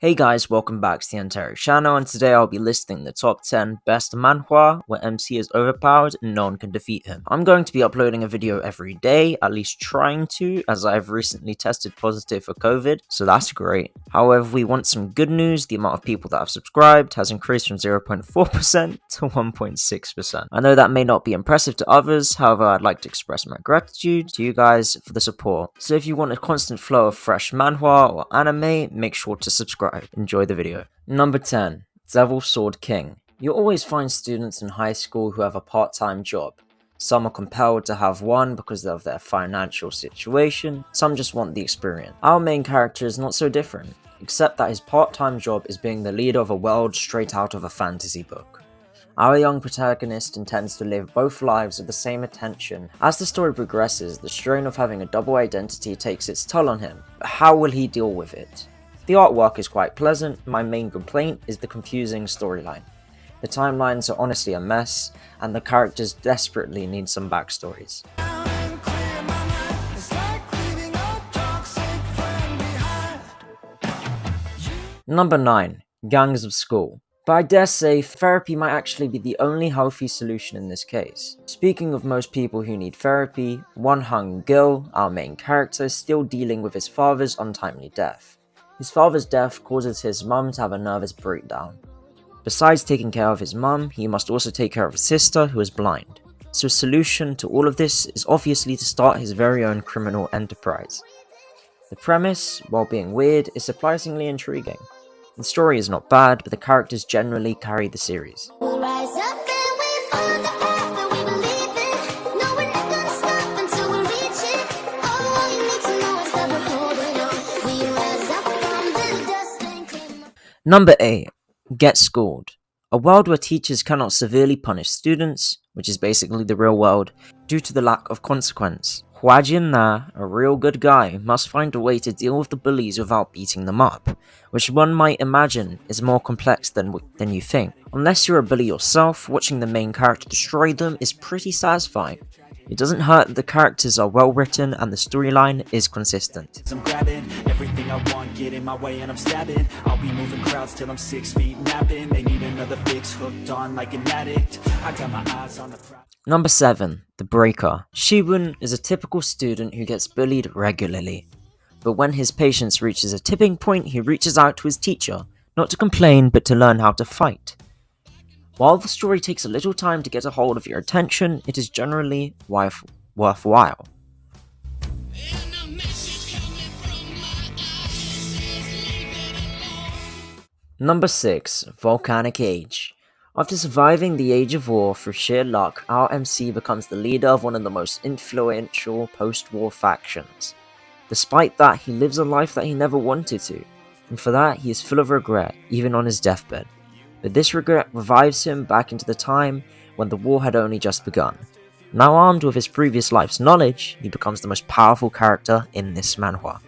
Hey guys, welcome back to the entire channel, and today I'll be listing the top 10 best manhwa where MC is overpowered and no one can defeat him. I'm going to be uploading a video every day, at least trying to, as I've recently tested positive for COVID, so that's great. However, we want some good news. The amount of people that have subscribed has increased from 0.4% to 1.6%. I know that may not be impressive to others, however I'd like to express my gratitude to you guys for the support. So if you want a constant flow of fresh manhwa or anime, make sure to subscribe. Enjoy the video. Number 10. Devil Sword King. You'll always find students in high school who have a part-time job. Some are compelled to have one because of their financial situation, some just want the experience. Our main character is not so different, except that his part-time job is being the leader of a world straight out of a fantasy book. Our young protagonist intends to live both lives with the same attention. As the story progresses, the strain of having a double identity takes its toll on him, but how will he deal with it? The artwork is quite pleasant. My main complaint is the confusing storyline. The timelines are honestly a mess, and the characters desperately need some backstories. Number 9. Gangs of School. But I dare say therapy might actually be the only healthy solution in this case. Speaking of most people who need therapy, Won Hung Gil, our main character, is still dealing with his father's untimely death. His father's death causes his mum to have a nervous breakdown. Besides taking care of his mum, he must also take care of his sister who is blind. So his solution to all of this is obviously to start his very own criminal enterprise. The premise, while being weird, is surprisingly intriguing. The story is not bad, but the characters generally carry the series. Number 8. Get Schooled. A world where teachers cannot severely punish students, which is basically the real world, due to the lack of consequence. Hua Jin Na, a real good guy, must find a way to deal with the bullies without beating them up, which one might imagine is more complex than you think. Unless you're a bully yourself, watching the main character destroy them is pretty satisfying. It doesn't hurt that the characters are well written and the storyline is consistent. I'm grabbing everything I want, get in my way and I'm stabbing. I'll be moving crowds till I'm 6 feet napping. They need another fix, hooked on like an addict. I got my eyes on the prize. Number 7. The Breaker. Shibun is a typical student who gets bullied regularly. But when his patience reaches a tipping point, he reaches out to his teacher, not to complain but to learn how to fight. While the story takes a little time to get a hold of your attention, it is generally worthwhile. Number 6. Volcanic Age. After surviving the Age of War through sheer luck, our MC becomes the leader of one of the most influential post-war factions. Despite that, he lives a life that he never wanted to, and for that he is full of regret, even on his deathbed. But this regret revives him back into the time when the war had only just begun. Now armed with his previous life's knowledge, he becomes the most powerful character in this manhwa.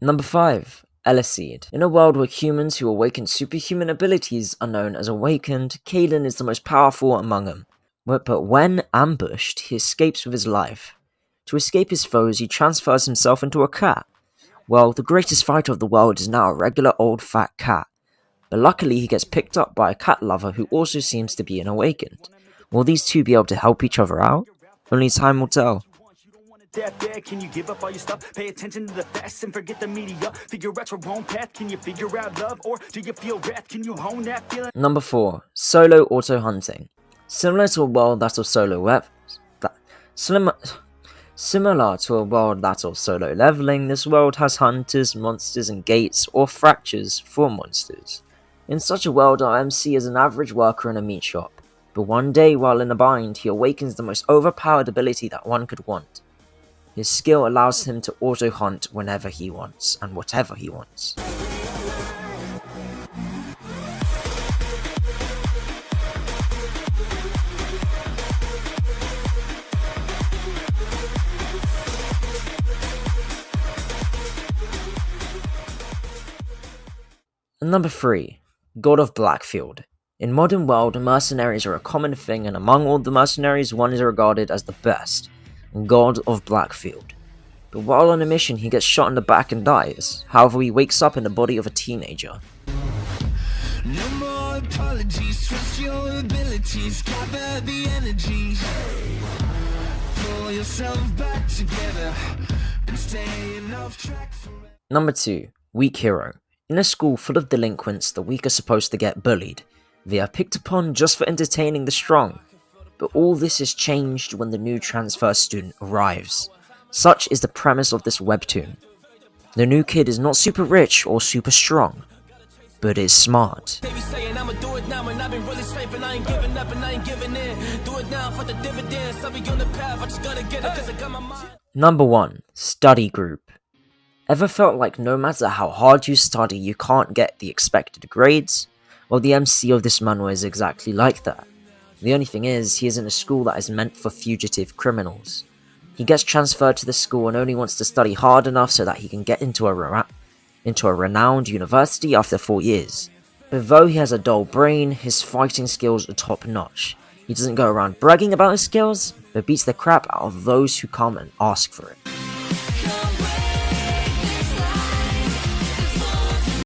Number 5. Eleceed. In a world where humans who awaken superhuman abilities are known as awakened, Kaden is the most powerful among them. But when ambushed, he escapes with his life. To escape his foes, he transfers himself into a cat. Well, the greatest fighter of the world is now a regular old fat cat. But luckily he gets picked up by a cat lover who also seems to be an awakened. Will these two be able to help each other out? Only time will tell. Can you give up all your stuff? Pay attention to the facts and forget the media. Figure out your own path. Can you figure out love, or do you feel wrath? Can you hone that feeling? Number 4. Solo Auto Hunting. Similar to a world that of solo leveling, this world has hunters, monsters, and gates or fractures for monsters. In such a world, our MC is an average worker in a meat shop, but one day while in a bind, he awakens the most overpowered ability that one could want. His skill allows him to auto-hunt whenever he wants, and whatever he wants. And number 3. God of Blackfield. In modern world, mercenaries are a common thing, and among all the mercenaries, one is regarded as the best, God of Blackfield. But while on a mission, he gets shot in the back and dies. However, he wakes up in the body of a teenager. No more apologies, trust your abilities, gather the energy, pull yourself back together, and staying off track forever. Number 2. Weak hero. In a school full of delinquents, the weak are supposed to get bullied. They are picked upon just for entertaining the strong. But all this is changed when the new transfer student arrives. Such is the premise of this webtoon. The new kid is not super rich or super strong, but is smart. They be saying I'ma do it now, and I've been really scraping, I ain't giving up and I ain't giving in. Do it now for the dividends, I'll be on the path, I just gotta get it cause I got my mind. Number 1. Study group. Ever felt like no matter how hard you study, you can't get the expected grades? Well, the MC of this manhwa is exactly like that. The only thing is, he is in a school that is meant for fugitive criminals. He gets transferred to the school and only wants to study hard enough so that he can get into a renowned university after 4 years. But though he has a dull brain, his fighting skills are top notch. He doesn't go around bragging about his skills, but beats the crap out of those who come and ask for it.